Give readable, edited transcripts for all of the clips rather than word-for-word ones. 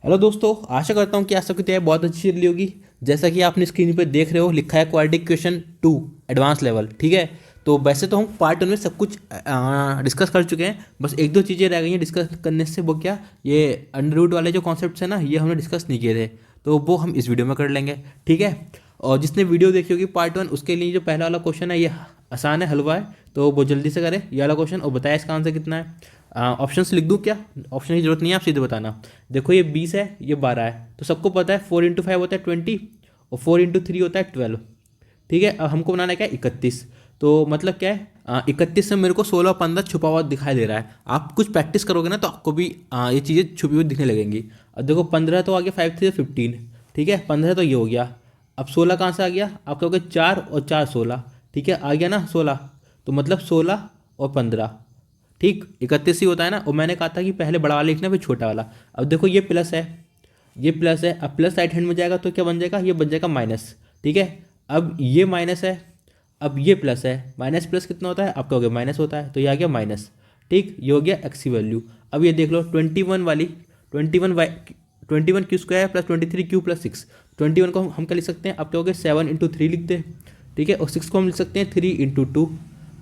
Hello दोस्तों, आशा करता हूँ कि आज सबकी तैयारी बहुत अच्छी चल रही होगी। जैसा कि आपने स्क्रीन पर देख रहे हो, लिखा है क्वाड्रेटिक इक्वेशन 2 एडवांस लेवल। ठीक है, तो वैसे तो हम पार्ट 1 में सब कुछ डिस्कस कर चुके हैं। बस एक दो चीज़ें रह गई हैं डिस्कस करने से। वो क्या, ये अंडर रूट वाले जो कॉन्सेप्ट्स हैं ना, ये हमने डिस्कस नहीं किए थे, तो वो हम इस वीडियो में कर लेंगे। ठीक है, और जिसने वीडियो देखी होगी पार्ट 1, उसके लिए जो पहला वाला क्वेश्चन है ये आसान है, हलवा है, तो वो जल्दी से करें ये वाला क्वेश्चन और बताया इसका आंसर कितना है। ऑप्शंस लिख दूँ क्या? ऑप्शन की जरूरत नहीं है, आप सीधे बताना। देखो, ये 20 है, ये 12 है, तो सबको पता है 4 × 5 होता है 20 और 4 × 3 होता है 12। ठीक है, अब हमको बनाना है क्या, 31। तो मतलब क्या है, 31 से मेरे को 16 15 छुपा हुआ दिखाई दे रहा है। आप कुछ प्रैक्टिस करोगे ना तो आपको भी ये चीज़ें छुपी हुई दिखने लगेंगी। अब देखो, 15 तो आ गया, 5 3 15। ठीक है, 15 तो ये हो गया। अब 16 कहाँ से आ गया, आप कहोगे 4 और 4 16। ठीक है, आ गया ना 16, तो मतलब 16 और 15। ठीक, 31 ही होता है ना। और मैंने कहा था कि पहले बड़ा वाला लिखना फिर छोटा वाला। अब देखो, ये प्लस है, ये प्लस है। अब प्लस राइट हैंड में जाएगा तो क्या बन जाएगा, ये बन जाएगा माइनस। ठीक है, अब ये माइनस है, अब ये प्लस है। माइनस प्लस कितना होता है, आप कहोगे माइनस होता है, तो ये आ गया माइनस। ठीक, ये हो गया एक्स की वैल्यू। अब ये देख लो 21 वाली, 21 क्यू² प्लस 23 क्यू+6। 21 को हम क्या लिख सकते हैं, आप कहोगे 7 × 3 लिख दे। ठीक है, और 6 को हम लिख सकते हैं 3 × 2।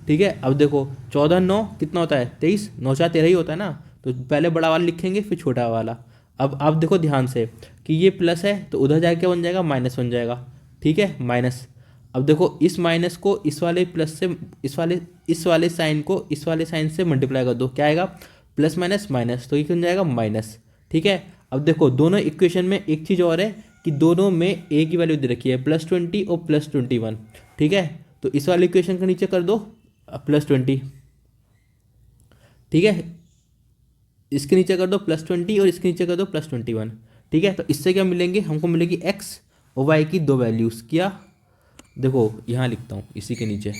ठीक है, अब देखो 14 9 कितना होता है, 23, 9 4 13 ही होता है ना। तो पहले बड़ा वाला लिखेंगे फिर छोटा वाला। अब आप देखो ध्यान से कि ये प्लस है, तो उधर जाके क्या बन जाएगा, माइनस बन जाएगा। ठीक है, माइनस। अब देखो, इस माइनस को इस वाले प्लस से, इस वाले साइन को इस वाले साइन से मल्टीप्लाई कर दो, क्या आएगा, प्लस माइनस माइनस, तो ये बन जाएगा माइनस। ठीक है, अब देखो दोनों इक्वेशन में एक चीज़ और है कि दोनों में ए की वैल्यू दे रखी है, +20 और +21। ठीक है, तो इस वाले इक्वेशन के नीचे कर दो +20। ठीक है, इसके नीचे कर दो +20 और इसके नीचे कर दो +21। ठीक है, तो इससे क्या मिलेंगे, हमको मिलेगी एक्स और वाई की दो वैल्यूज़। क्या, देखो यहाँ लिखता हूँ इसी के नीचे,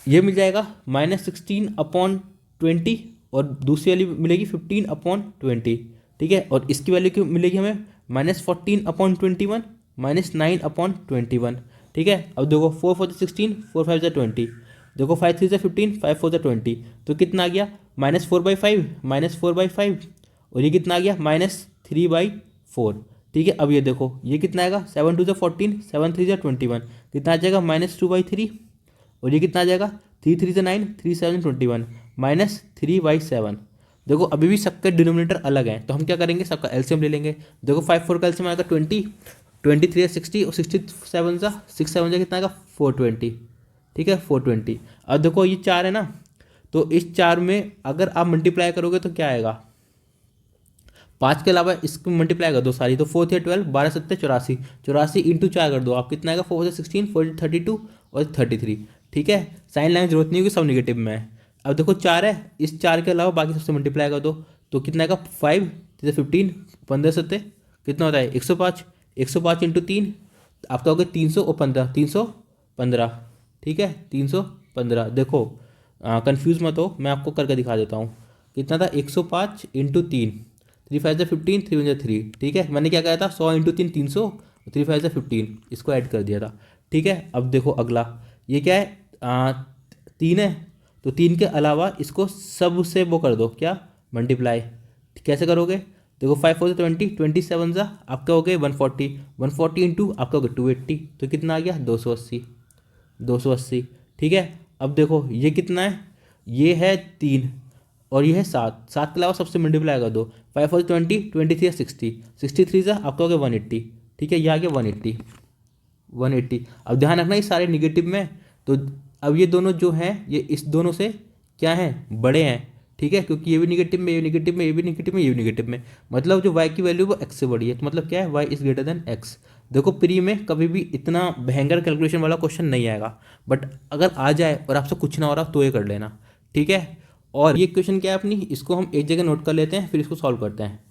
ये मिल जाएगा -16/20 और दूसरी वाली मिलेगी 15/20। ठीक है, और इसकी वैल्यू क्यों मिलेगी हमें, -14/21, -9/21। ठीक है, अब देखो 4 4 16, 4 5 20। देखो 5 3 15, 5 4 20, तो कितना आ गया, -4/5, -4/5। और ये कितना आ गया, -3/4। ठीक है, अब ये देखो ये कितना आएगा, 7 2 14, 7 3 21, कितना आ जाएगा, -2/3। और ये कितना आ जाएगा, 3 3 9, 3 7 21, -3/7। देखो अभी भी सबके डिनोमिनेटर अलग हैं, तो हम क्या करेंगे, सबका एलसीएम ले लेंगे। देखो 5 4 का एलसीएम आएगा 20, 23 60 और 67 सा 6 7 जा कितना आएगा, 420। ठीक है, 420। अब देखो ये 4 है ना, तो इस 4 में अगर आप मल्टीप्लाई करोगे तो क्या आएगा, 5 के अलावा इसको मल्टीप्लाई कर दो सारी, तो 4 × 12, 12 7 84, 84 × 4 कर दो आप, कितना आएगा, 4 16, 4 32 और 33। ठीक है, साइन लाइन जरूरत नहीं होगी, सब निगेटिव में है। अब देखो 4 है, इस 4 के अलावा बाकी सबसे मल्टीप्लाई कर दो, तो कितना आएगा, 5 जैसे 15, 15 7 कितना होता है, 105, 105 × 3, आप कहोगे 300 और 15, 315। ठीक है, 315। देखो कंफ्यूज मत हो, मैं आपको करके दिखा देता हूँ। कितना था, 105 × 3, 3 5 15, 3 1 3। ठीक है, मैंने क्या कहा था, 100 × 3 300, 3 5 15, इसको ऐड कर दिया था। ठीक है, अब देखो अगला, ये क्या है, 3 है, तो 3 के अलावा इसको सब से वो कर दो, क्या, मल्टीप्लाई। कैसे करोगे, देखो 5 4 20, 27 सा आपका हो गए 140, 140 इंटू आपका हो गया 280, तो कितना आ गया, 280, 280। ठीक है, अब देखो ये कितना है, ये है 3 और ये है 7, 7 के अलावा सबसे मल्टीप्लाई कर दो, 5 4 20, 23 60, 63 से आपका हो गया 180। ठीक है, ये आ गया 180, 180। अब ध्यान रखना ये सारे निगेटिव में, तो अब ये दोनों जो हैं ये इस दोनों से क्या हैं, बड़े हैं। ठीक है, क्योंकि ये भी निगेटिव में, ये निगेटिव में, ये भी निगेटिव में, ये भी निगेटिव में, मतलब जो y की वैल्यू वो x से बड़ी है, तो मतलब क्या है, y is greater then x। देखो प्री में कभी भी इतना भयंकर कैलकुलेशन वाला क्वेश्चन नहीं आएगा, बट अगर आ जाए और आपसे कुछ ना हो रहा तो ये कर लेना। ठीक है, और ये क्वेश्चन क्या है अपनी, इसको हम एक जगह नोट कर लेते हैं, फिर इसको सॉल्व करते हैं।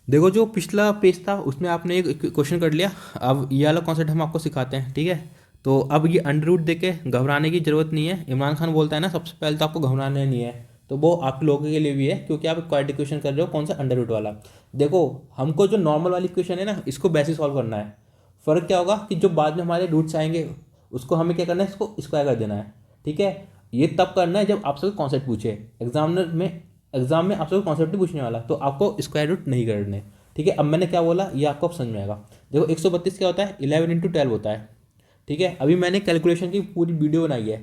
देखो जो पिछला पेज था उसमें आपने एक क्वेश्चन कर लिया, अब ये वाला कॉन्सेप्ट हम आपको सिखाते हैं। ठीक है, तो अब ये अंडर रूट देके घबराने की जरूरत नहीं है। इमरान खान बोलता है ना, सबसे पहले तो आपको घबराना नहीं है, तो वो आप लोगों के लिए भी है, क्योंकि आप क्वाड्रेटिक इक्वेशन कर रहे हो, कौन सा, अंडर रूट वाला। देखो हमको जो नॉर्मल वाली इक्वेशन है ना, इसको वैसे सॉल्व करना है। फ़र्क क्या होगा कि जो बाद में हमारे रूट्स आएंगे उसको हमें क्या करना है, इसको स्क्वायर कर देना है। ठीक है, ये तब करना है जब आपसे कोई कॉन्सेप्ट पूछे। एग्जाम में आपसे कोई कॉन्सेप्ट नहीं पूछने वाला, तो आपको स्क्वायर रूट नहीं करने। ठीक है, अब मैंने क्या बोला ये आपको अब समझ में आएगा। देखो 132 क्या होता है, 11 × 12 होता है। ठीक है, अभी मैंने कैलकुलेशन की पूरी वीडियो बनाई है,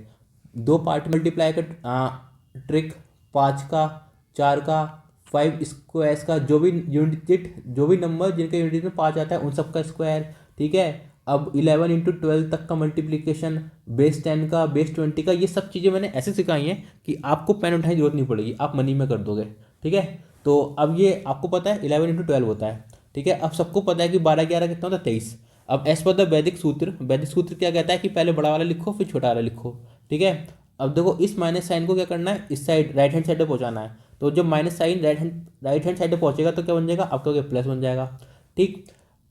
2 पार्ट मल्टीप्लाई का ट्रिक, 5 का, 4 का, 5 स्क्वायर्स का, जो भी यूनिट जो भी नंबर जिनके यूनिट में 5 आता है उन सब का स्क्वायर। ठीक है, अब 11 × 12 तक का मल्टीप्लिकेशन, बेस 10 का, बेस 20 का, ये सब चीज़ें मैंने ऐसे सिखाई हैं कि आपको पेन उठाने की जरूरत नहीं पड़ेगी, आप मनी में कर दोगे। ठीक है, तो अब ये आपको पता है 11 × 12 होता है। ठीक है, अब सबको पता है कि 12 × 11 कितना होता है, 23। अब एज पर द वैदिक सूत्र क्या कहता है कि पहले बड़ा वाला लिखो फिर छोटा वाला लिखो। ठीक है, अब देखो इस माइनस साइन को क्या करना है, इस साइड राइट हैंड साइड पे पहुंचाना है। तो जब minus sign right hand side पे पहुंचेगा तो क्या बन जाएगा, आपका क्या प्लस बन जाएगा। ठीक,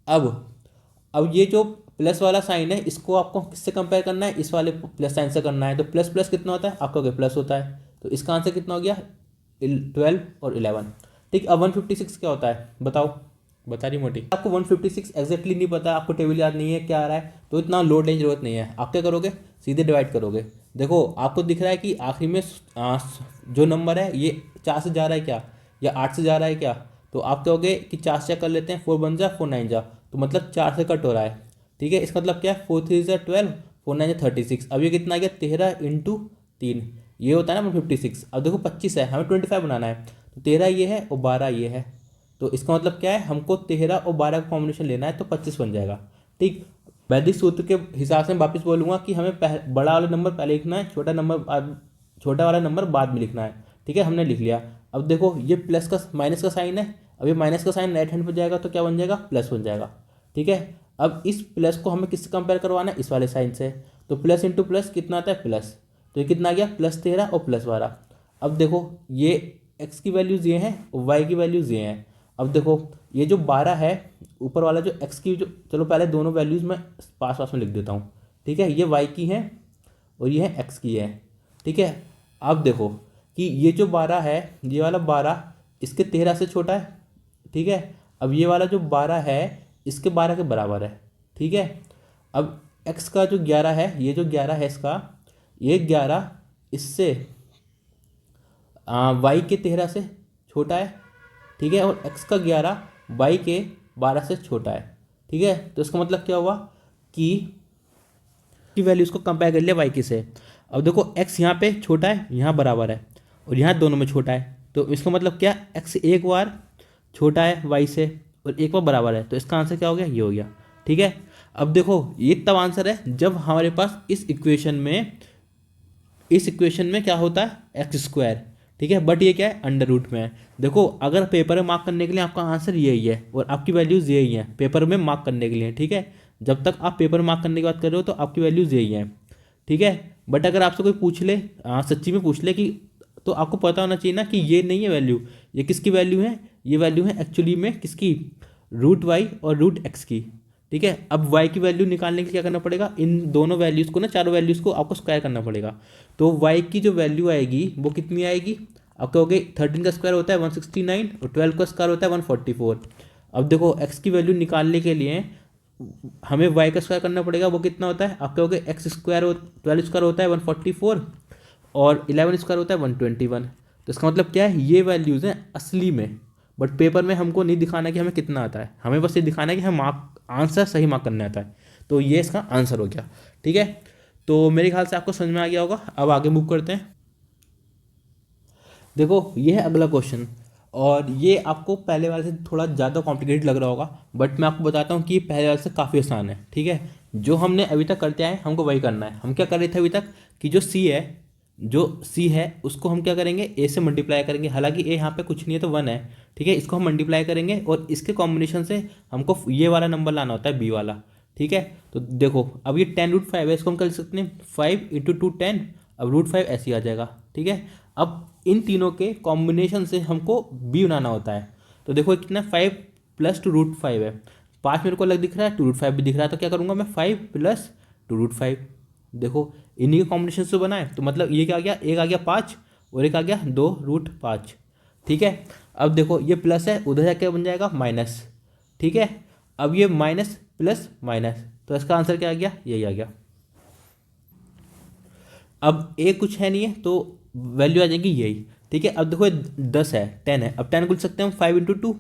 अब ये जो प्लस वाला साइन है इसको आपको किससे कंपेयर करना है, इस वाले प्लस साइन से करना है। तो प्लस प्लस कितना होता है, आपका क्या प्लस होता है। तो इसका आंसर कितना हो गया, 12 और 11। ठीक, अब 156 क्या होता है बताओ, बता रही मोटी। आपको 156 एग्जैक्टली नहीं पता, आपको टेबल याद नहीं है क्या आ रहा है, तो इतना लोड लेने की जरूरत नहीं है। आप क्या करोगे, सीधे डिवाइड करोगे। देखो आपको दिख रहा है कि आखिरी में जो नंबर है ये 4 से जा रहा है क्या, या 8 से जा रहा है क्या। तो आप कहोगे कि 4 से कर लेते हैं, 4 बन जा 4 9 जा, तो मतलब 4 से कट हो रहा है। ठीक है, इसका मतलब क्या है, 4 3 12, 4 9 36। अब ये कितना आ गया, 13 × 3, ये होता है ना 156। अब देखो 25 है, हमें 25 बनाना है, तो 13 ये है और 12 ये है। तो इसका मतलब क्या है, हमको 13 और 12 का कॉम्बिनेशन लेना है, तो 25 बन जाएगा। ठीक, वैदिक सूत्र के हिसाब से मैं वापस बोलूँगा कि हमें बड़ा वाला नंबर पहले लिखना है, छोटा वाला नंबर बाद में लिखना है। ठीक है, हमने लिख लिया। अब देखो ये प्लस का माइनस का साइन है, अब ये माइनस का साइन राइट हैंड पर जाएगा तो क्या बन जाएगा, प्लस बन जाएगा। ठीक है, अब इस प्लस को हमें किससे कंपेयर करवाना है, इस वाले साइन से। तो प्लस इंटू प्लस कितना आता है, प्लस। तो ये कितना आ गया, +13 और +12। अब देखो ये एक्स की वैल्यूज़ ये हैं और वाई की वैल्यूज़ ये हैं। अब देखो ये जो 12 है, ऊपर वाला जो एक्स की, जो चलो पहले दोनों वैल्यूज़ मैं पास पास में लिख देता हूँ। ठीक है, ये वाई की है और ये है एक्स की है। ठीक है, अब देखो कि ये जो 12 है, ये वाला 12 इसके 13 से छोटा है। ठीक है, अब ये वाला जो 12 है इसके 12 के बराबर है। ठीक है, अब एक्स का जो 11 है, ये जो 11 है इसका, ये 11 इससे वाई के 13 से छोटा है। ठीक है, और एक्स का 11 वाई के 12 से छोटा है। ठीक है, तो इसका मतलब क्या हुआ कि वैल्यूज़ को कंपेयर कर लिया वाई की से। अब देखो एक्स यहाँ पे छोटा है, यहाँ बराबर है, और यहाँ दोनों में छोटा है। तो इसका मतलब क्या, एक्स एक बार छोटा है वाई से और एक बार बराबर है, तो इसका आंसर क्या हो गया, ये हो गया। ठीक है, अब देखो ये तब आंसर है जब हमारे पास इस इक्वेशन में क्या होता है, एक्स स्क्वायर। ठीक है, बट ये क्या है, अंडर रूट में है। देखो अगर पेपर में मार्क करने के लिए आपका आंसर यही है और आपकी वैल्यूज़ यही है, पेपर में मार्क करने के लिए। ठीक है, जब तक आप पेपर में मार्क करने की बात कर रहे हो तो आपकी वैल्यूज़ यही है। ठीक है, बट अगर आपसे कोई पूछ ले, सच्ची में पूछ ले कि, तो आपको पता होना चाहिए ना कि ये नहीं है वैल्यू, ये किसकी वैल्यू है, ये वैल्यू है एक्चुअली में किसकी, √y और √x की। ठीक है, अब y की वैल्यू निकालने के लिए क्या करना पड़ेगा, इन दोनों वैल्यूज़ को ना, चारों वैल्यूज़ को आपको स्क्वायर करना पड़ेगा। तो y की जो वैल्यू आएगी वो कितनी आएगी, आप कहोगे 13 का स्क्वायर होता है 169 और 12 का स्क्वायर होता है 144। अब देखो x की वैल्यू निकालने के लिए हमें y का स्क्वायर करना पड़ेगा, वो कितना होता है, आप कहोगे x स्क्वायर 12 स्क्वायर होता है 144 और 11 स्क्वायर होता है 121। तो इसका मतलब क्या है, ये वैल्यूज़ हैं असली में, बट पेपर में हमको नहीं दिखाना कि हमें कितना आता है, हमें बस ये दिखाना है कि हमें आंसर सही मार्क करने आता है। तो ये इसका आंसर हो गया। ठीक है, तो मेरे ख्याल से आपको समझ में आ गया होगा। अब आगे मूव करते हैं। देखो ये है अगला क्वेश्चन, और ये आपको पहले वाले से थोड़ा ज़्यादा कॉम्प्लिकेटेड लग रहा होगा, बट मैं आपको बताता हूँ कि ये पहले वाले से काफ़ी आसान है। ठीक है, जो हमने अभी तक करते आए हमको वही करना है। हम क्या कर रहे थे अभी तक कि जो सी है उसको हम क्या करेंगे, ए से मल्टीप्लाई करेंगे। हालांकि ए यहाँ पे कुछ नहीं है तो 1 है। ठीक है, इसको हम मल्टीप्लाई करेंगे और इसके कॉम्बिनेशन से हमको ये वाला नंबर लाना होता है, बी वाला। ठीक है, तो देखो अब ये 10√5 है, इसको हम कर सकते हैं 5 × 2 10। अब √5 ऐसे ही आ जाएगा। ठीक है, अब इन तीनों के कॉम्बिनेशन से हमको बी बनाना होता है। तो देखो कितना 5 + 2√5 है, 5 मेरे को अलग दिख रहा है, 2√5 भी दिख रहा है, तो क्या करूँगा मैं 5 + 2√5। देखो इन्हीं के कॉम्बिनेशन से बनाए, तो मतलब ये क्या आ गया, एक आ गया 5 और एक आ गया 2√5। ठीक है, अब देखो ये प्लस है, उधर जाके बन जाएगा माइनस। ठीक है, अब ये माइनस प्लस माइनस, तो इसका आंसर क्या आ गया, यही आ गया। अब ए कुछ है नहीं है तो वैल्यू आ जाएगी यही, ठीक है। अब देखो 10 है, 10 है, अब 10 को लिख सकते हैं हम 5 × 2,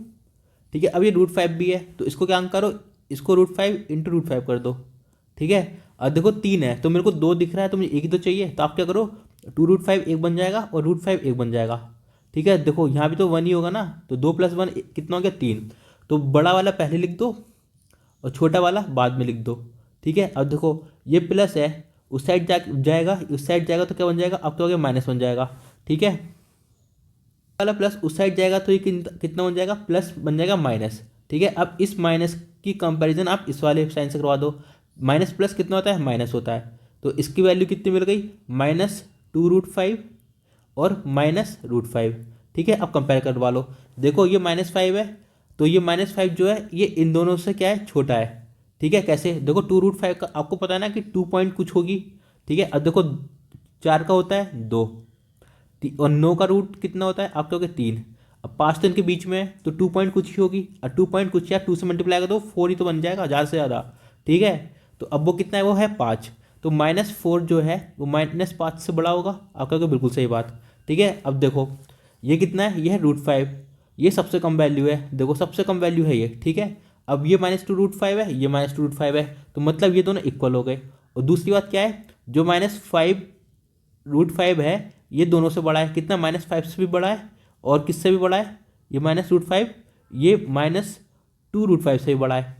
ठीक है। अब ये √5 भी है तो इसको क्या करो, इसको √5 × √5 कर दो, ठीक है। अब देखो 3 है तो मेरे को 2 दिख रहा है तो मुझे एक ही तो चाहिए, तो आप क्या करो 2√5 एक बन जाएगा और √5 एक बन जाएगा, ठीक है। देखो यहाँ भी तो 1 ही होगा ना, तो 2 + 1 कितना हो गया 3, तो बड़ा वाला पहले लिख दो और छोटा वाला बाद में लिख दो, ठीक है। अब देखो ये प्लस है, उस साइड जाएगा, उस साइड जाएगा तो क्या बन जाएगा, अब तो हो गया माइनस बन जाएगा, ठीक है। वाला प्लस उस साइड जाएगा तो ये कितना बन जाएगा, प्लस बन जाएगा माइनस, ठीक है। अब इस माइनस की कंपैरिजन आप इस वाले साइन से करवा दो, माइनस प्लस कितना होता है, माइनस होता है, तो इसकी वैल्यू कितनी मिल गई, -2√5 और -√5, ठीक है। अब कंपेयर करवा लो, देखो ये -5 है तो ये -5 जो है ये इन दोनों से क्या है, छोटा है, ठीक है। कैसे, देखो 2√5 का आपको पता है ना कि 2 पॉइंट कुछ होगी, ठीक है। अब देखो 4 का होता है 2 और 9 का रूट कितना होता है, आप कहोगे 3, अब 5 तो इनके बीच में है तो 2 पॉइंट कुछ ही होगी, और 2 पॉइंट कुछ या 2 से मल्टीप्लाई कर दो 4 ही तो बन जाएगा ज़्यादा से ज़्यादा, ठीक है। तो अब वो कितना है, वो है 5, तो -4 जो है वो -5 से बड़ा होगा, आप कहोगे बिल्कुल सही बात, ठीक है। अब देखो ये कितना है, ये है √5, ये सबसे कम वैल्यू है, देखो सबसे कम वैल्यू है ये, ठीक है। अब ये -2√5 है, ये -2√5 है, तो मतलब ये दोनों इक्वल हो गए। और दूसरी बात क्या है, जो -5√5 है ये दोनों से बड़ा है, कितना, -5 से भी बड़ा है, और किससे भी बड़ा है, ये -√5, ये -2√5 से भी बड़ा है,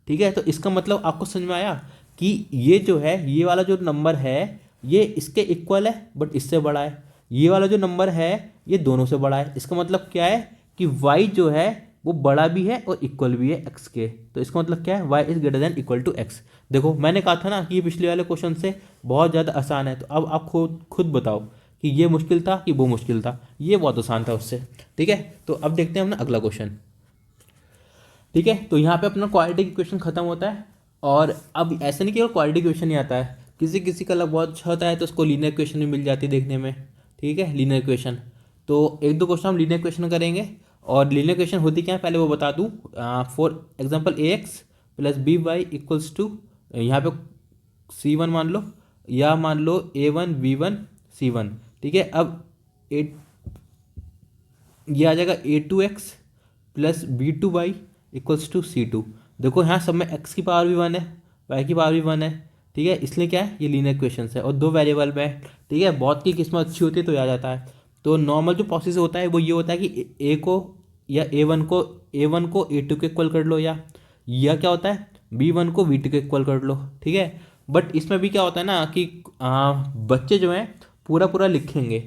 ठीक है। तो इसका मतलब आपको समझ में आया कि ये जो है, ये वाला जो नंबर है ये इसके इक्वल है बट इससे बड़ा है, ये वाला जो नंबर है ये दोनों से बड़ा है। इसका मतलब क्या है कि y जो है वो बड़ा भी है और इक्वल भी है x के, तो इसका मतलब क्या है, y is greater than equal to x। देखो मैंने कहा था ना कि ये पिछले वाले क्वेश्चन से बहुत ज़्यादा आसान है, तो अब आप खुद बताओ कि ये मुश्किल था कि वो मुश्किल था, ये बहुत आसान था उससे, ठीक है। तो अब देखते हैं अपना अगला क्वेश्चन, ठीक है। तो यहाँ पे अपना क्वाड्रेटिक इक्वेशन खत्म होता है, और अब ऐसा नहीं कि क्वाड्रेटिक इक्वेशन ही आता है, किसी किसी का लग बहुत अच्छा होता है तो उसको लीनियर इक्वेशन भी मिल जाती है देखने में, ठीक है, लीनियर इक्वेशन। तो एक दो क्वेश्चन हम लीनियर इक्वेशन करेंगे, और लीनियर इक्वेशन होती क्या है पहले वो बता दूँ। For example ax + by = two, यहाँ पे c1 मान लो, या मान लो a1 b1 c1, ठीक है। अब ए ये आ जाएगा a2x + b2y = c2। देखो यहाँ सब में x की पावर भी 1 है, y की पावर भी 1 है, ठीक है, इसलिए क्या है ये लीनियर इक्वेशन है, और 2 वेरिएबल में है, ठीक है। बहुत की किस्मत अच्छी होती है तो आ जाता है। तो नॉर्मल जो प्रोसेस होता है वो ये होता है कि ए को या ए वन को a2 के इक्वल कर लो, या क्या होता है b1 को v2 के इक्वल कर लो, ठीक है। बट इसमें भी क्या होता है ना कि बच्चे जो हैं पूरा पूरा लिखेंगे,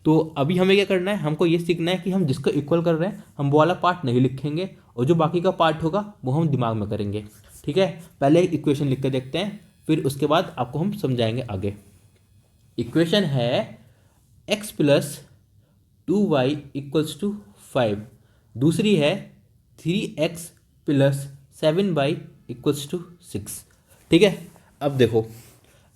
तो अभी हमें क्या करना है, हमको ये सीखना है कि हम जिसको इक्वल कर रहे हैं हम वो वाला पार्ट नहीं लिखेंगे, और जो बाकी का पार्ट होगा वो हम दिमाग में करेंगे, ठीक है। पहले इक्वेशन लिख के देखते हैं, फिर उसके बाद आपको हम समझाएंगे आगे। इक्वेशन है x + 2y = 5, दूसरी है 3x + 7y = 6, ठीक है। अब देखो,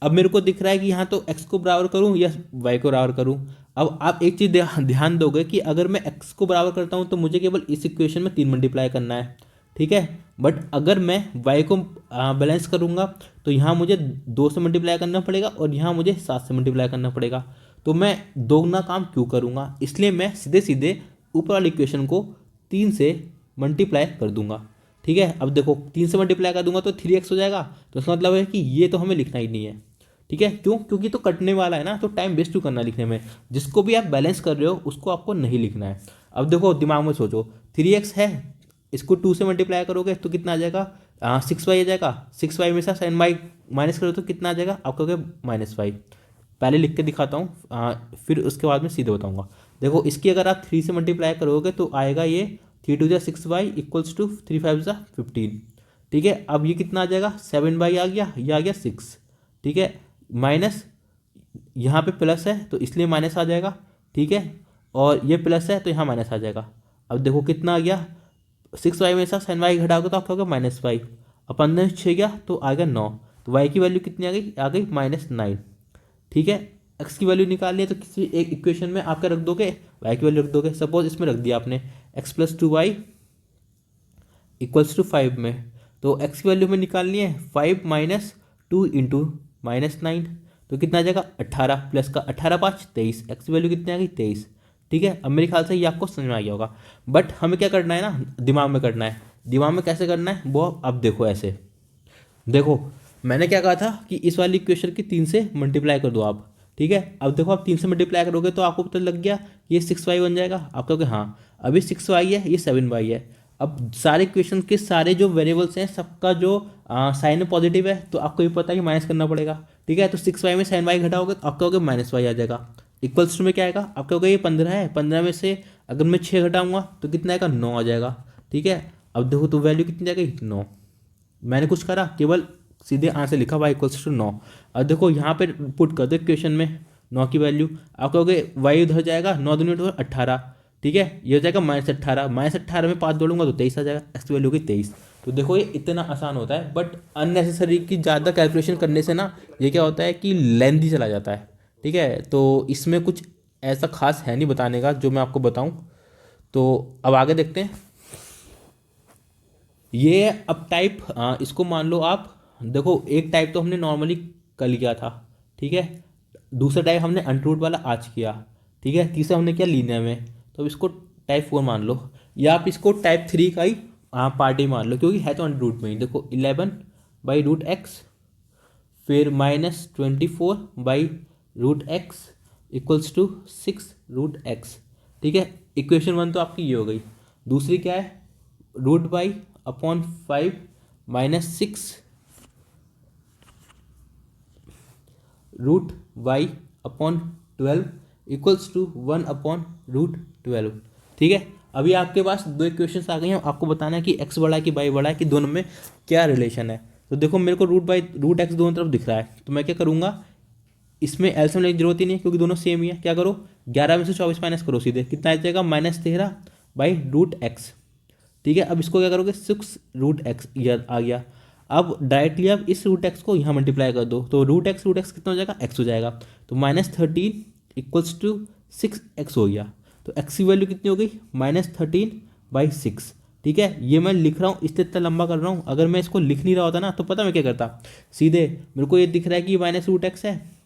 अब मेरे को दिख रहा है कि यहाँ तो x को बराबर करूँ या y को बराबर करूँ। अब आप एक चीज़ ध्यान दोगे कि अगर मैं x को बराबर करता हूँ तो मुझे केवल इस इक्वेशन में 3 मल्टीप्लाई करना है, ठीक है। बट अगर मैं y को बैलेंस करूँगा तो यहाँ मुझे 2 से मल्टीप्लाई करना पड़ेगा और यहाँ मुझे 7 से मल्टीप्लाई करना पड़ेगा, तो मैं दोगुना काम क्यों करूँगा, इसलिए मैं सीधे सीधे ऊपर वाली इक्वेशन को 3 से मल्टीप्लाई कर दूंगा, ठीक है। अब देखो 3 से मल्टीप्लाई कर दूंगा तो 3x हो जाएगा, तो इसका मतलब है कि ये तो हमें लिखना ही नहीं है, ठीक है। क्यों, क्योंकि तो कटने वाला है ना, तो टाइम वेस्ट क्यों करना लिखने में, जिसको भी आप बैलेंस कर रहे हो उसको आपको नहीं लिखना है। अब देखो दिमाग में सोचो 3x है, इसको 2 से मल्टीप्लाई करोगे तो कितना आ जाएगा, 6y आ जाएगा, 6y में से 7y माइनस करो तो कितना आ जाएगा, आप कहोगे -y। पहले लिख के दिखाता हूँ, फिर उसके बाद में सीधे बताऊँगा। देखो इसकी अगर आप 3 से मल्टीप्लाई करोगे तो आएगा ये 3 × 2 = 6y = 3 × 5 = 15, ठीक है। अब ये कितना आ जाएगा, 7y आ गया, ये आ गया 6, ठीक है, माइनस यहाँ पे प्लस है तो इसलिए माइनस आ जाएगा, ठीक है, और ये प्लस है तो यहाँ माइनस आ जाएगा। अब देखो कितना आ गया, 6y में से 7y घटाओगे तो आपका होगा -y, अब 15 6 गया तो आ गया 9, तो y की वैल्यू कितनी आ गई -9, ठीक है। x की वैल्यू निकाल लिया तो किसी एक इक्वेशन में आपका रख दोगे, y की वैल्यू रख दोगे, सपोज इसमें रख दिया आपने x + 2y = 5 में, तो x की वैल्यू में निकालनी है 5 - 2 × -9, तो कितना आ जाएगा 18 प्लस का 18 5 23, एक्स की वैल्यू कितनी आ गई 23। ठीक है, अब मेरे ख्याल से ये आपको समझ में आ गया होगा। बट हमें क्या करना है ना, दिमाग में करना है। दिमाग में कैसे करना है वो अब देखो, ऐसे देखो, मैंने क्या कहा था कि इस वाली इक्वेशन की 3 से मल्टीप्लाई कर दो आप। ठीक है, अब देखो आप 3 से मल्टीप्लाई करोगे तो आपको पता लग गया ये 6y बन जाएगा। आप कहोगे हाँ अभी 6y है, ये 7y है। अब सारे इक्वेशन के सारे जो वेरिएबल्स हैं सबका जो साइन में पॉजिटिव है, तो आपको ये पता है कि माइनस करना पड़ेगा। ठीक है, तो 6y में 7y घटाओगे तो आप कहोगे -y आ जाएगा। इक्वल्स टू में क्या आएगा, आप कहोगे ये 15 है, 15 में से अगर मैं 6 घटाऊंगा तो कितना आएगा 9 आ जाएगा। ठीक है, अब देखो तो वैल्यू कितनी आ गई 9। मैंने कुछ करा, केवल सीधे आंसर लिखा y इक्वल्स टू 9। अब देखो यहाँ पे पुट कर दो इक्वेशन में 9 की वैल्यू। आप कहोगे y उधर जाएगा, 9 दूनी 18। ठीक है, ये हो जाएगा -18, -18 में 5 जोड़ूंगा तो 23 आ जाएगा, एक्स की वैल्यू की 23। तो देखो ये इतना आसान होता है, बट अननेसेसरी की ज़्यादा कैलकुलेशन करने से ना ये क्या होता है कि लेंथी चला जाता है। ठीक है, तो इसमें कुछ ऐसा खास है नहीं बताने का जो मैं आपको बताऊं। तो अब आगे देखते हैं। ये अब टाइप इसको मान लो आप, देखो एक टाइप तो हमने नॉर्मली कर लिया था। ठीक है, दूसरा टाइप हमने अंडररूट वाला आज किया। ठीक है, तीसरा हमने किया लीनियर में, तो अब इसको टाइप 4 मान लो, या आप इसको टाइप 3 का ही पार्टी मान लो, क्योंकि है तो अंडररूट में ही। देखो 11/√x, फिर -24/√x इक्वल्स टू 6√x। ठीक है, इक्वेशन 1 तो आपकी ये हो गई। दूसरी क्या है, √y/5 -6 √y/12 इक्वल्स टू 1/√12। ठीक है, अभी आपके पास दो इक्वेशंस आ गई हैं, आपको बताना है कि x बड़ा है कि y बड़ा है, कि दोनों में क्या रिलेशन है। तो देखो मेरे को √x दोनों तरफ दिख रहा है, तो मैं क्या करूँगा, इसमें एलसीएम लेने की जरूरत ही नहीं है क्योंकि दोनों सेम ही है। क्या करो, 11 में से 24 माइनस करो, सीधे कितना आ जाएगा -13/√x। ठीक है, अब इसको क्या करोगे 6√x आ गया। अब डायरेक्टली आप इस √x को यहाँ मल्टीप्लाई कर दो, तो √x कितना हो जाएगा x हो जाएगा। तो -13 इक्वल्स टू 6x हो गया। तो x की वैल्यू कितनी हो गई -13/6। ठीक है, ये मैं लिख रहा हूँ इसलिए इतना लंबा कर रहा हूँ। अगर मैं इसको लिख नहीं रहा होता ना तो पता मैं क्या करता, सीधे मेरे को ये दिख रहा है कि ये -√x है,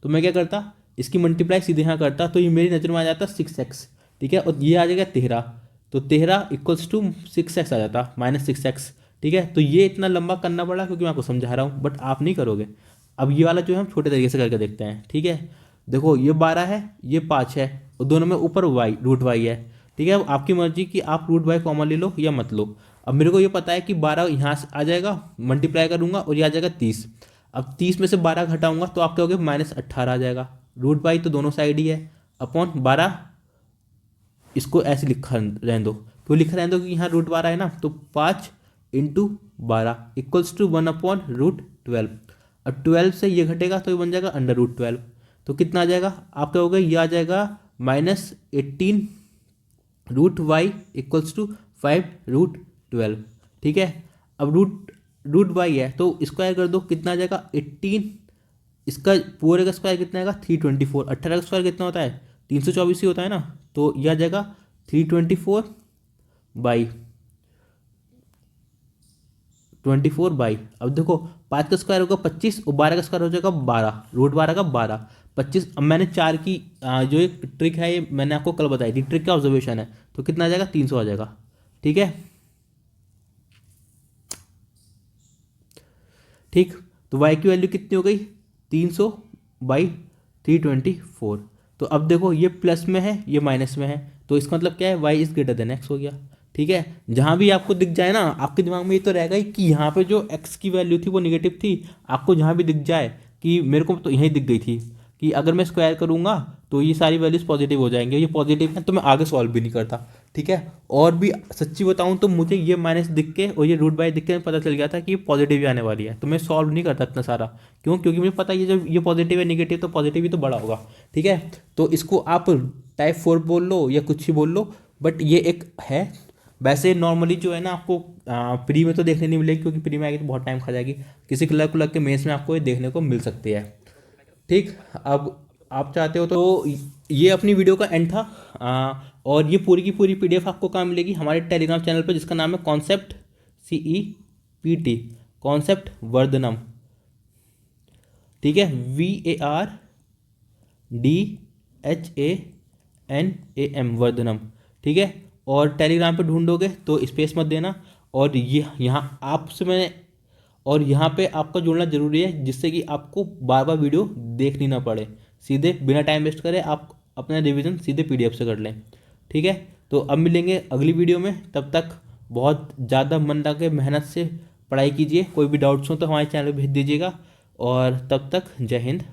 तो मैं क्या करता, इसकी मल्टीप्लाई सीधे यहाँ करता, तो ये मेरी नज़र में आ जाता 6x। ठीक है, और ये आ जाएगा 13, तो 13 इक्वल्स टू 6x आ जाता -6x। ठीक है, तो ये इतना लंबा करना पड़ा क्योंकि मैं आपको समझा रहा हूँ, बट आप नहीं करोगे। अब ये वाला जो है हम छोटे तरीके से करके देखते हैं। ठीक है, देखो ये 12 है, ये 5 है, और दोनों में ऊपर √y है। ठीक है, अब आपकी मर्जी कि आप √y कॉमन ले लो या मत लो। अब मेरे को ये पता है कि 12 यहाँ से आ जाएगा, मल्टीप्लाई करूँगा और ये आ जाएगा 30। अब 30 में से 12 घटाऊंगा तो आप कहोगे -18 आ जाएगा। √y तो दोनों साइड ही है, अपॉन 12, इसको ऐसे लिखा रहने दो। क्यों लिखा रहने दो, कि यहाँ √12 है ना, तो 5 × 12 इक्वल्स टू 1/√12। अब 12 से ये घटेगा तो ये बन जाएगा √12। तो कितना आ जाएगा, आप कहोगे ये आ जाएगा -18√y इक्वल्स टू 5√12। ठीक है, अब √y है तो स्क्वायर कर दो, कितना आ जाएगा 18, इसका पूरे का स्क्वायर कितना आएगा 324। 18 का स्क्वायर कितना होता है 324 ही होता है ना, तो यह आ जाएगा 324/24। अब देखो 5 का स्क्वायर होगा 25 और 12 का स्क्वायर हो जाएगा 12, √12 का 12 25। अब मैंने 4 की जो एक ट्रिक है ये मैंने आपको कल बताई थी, ट्रिक का ऑब्जर्वेशन है, तो कितना आ जाएगा 300 आ जाएगा। ठीक है, ठीक, तो y की वैल्यू कितनी हो गई 300/324। तो अब देखो ये प्लस में है ये माइनस में है, तो इसका मतलब क्या है y is greater then x हो गया। ठीक है, जहाँ भी आपको दिख जाए ना, आपके दिमाग में ये तो रहेगा ही कि यहाँ पे जो x की वैल्यू थी वो निगेटिव थी। आपको जहाँ भी दिख जाए, कि मेरे को तो यहीं दिख गई थी कि अगर मैं स्क्वायर करूँगा तो ये सारी वैल्यूज पॉजिटिव हो जाएंगे, ये पॉजिटिव है तो मैं आगे सॉल्व भी नहीं करता। ठीक है, और भी सच्ची बताऊँ तो मुझे ये माइनस दिख के और ये √y दिख के पता चल गया था कि ये पॉजिटिव ही आने वाली है, तो मैं सॉल्व नहीं करता इतना सारा। क्यों, क्योंकि मुझे पता है ये जब ये पॉजिटिव है नेगेटिव तो पॉजिटिव ही तो बड़ा होगा। ठीक है, तो इसको आप टाइप 4 बोल लो या कुछ ही बोल लो, बट ये एक है। वैसे नॉर्मली जो है ना आपको प्री में तो देखने नहीं मिलेगी, क्योंकि प्री में आएगी तो बहुत टाइम खा जाएगी। किसी क्लर्क के मेंस में आपको ये देखने को मिल सकती है। ठीक, अब आप चाहते हो तो ये अपनी वीडियो का एंड था। और ये पूरी की पूरी PDF आपको कहाँ मिलेगी, हमारे टेलीग्राम चैनल पर, जिसका नाम है कॉन्सेप्ट CEPT, कॉन्सेप्ट वर्धनम। ठीक है, VARDHANAM वर्धनम। ठीक है, और टेलीग्राम पे ढूंढोगे तो स्पेस मत देना, और ये यहाँ आपसे मैं, और यहाँ पे आपका जुड़ना जरूरी है, जिससे कि आपको बार बार वीडियो देखनी ना पड़े, सीधे बिना टाइम वेस्ट करे आप अपना रिवीजन सीधे PDF से कर लें। ठीक है, तो अब मिलेंगे अगली वीडियो में, तब तक बहुत ज़्यादा मन लगा के मेहनत से पढ़ाई कीजिए। कोई भी डाउट्स हो तो हमारे चैनल पर भेज दीजिएगा, और तब तक जय हिंद।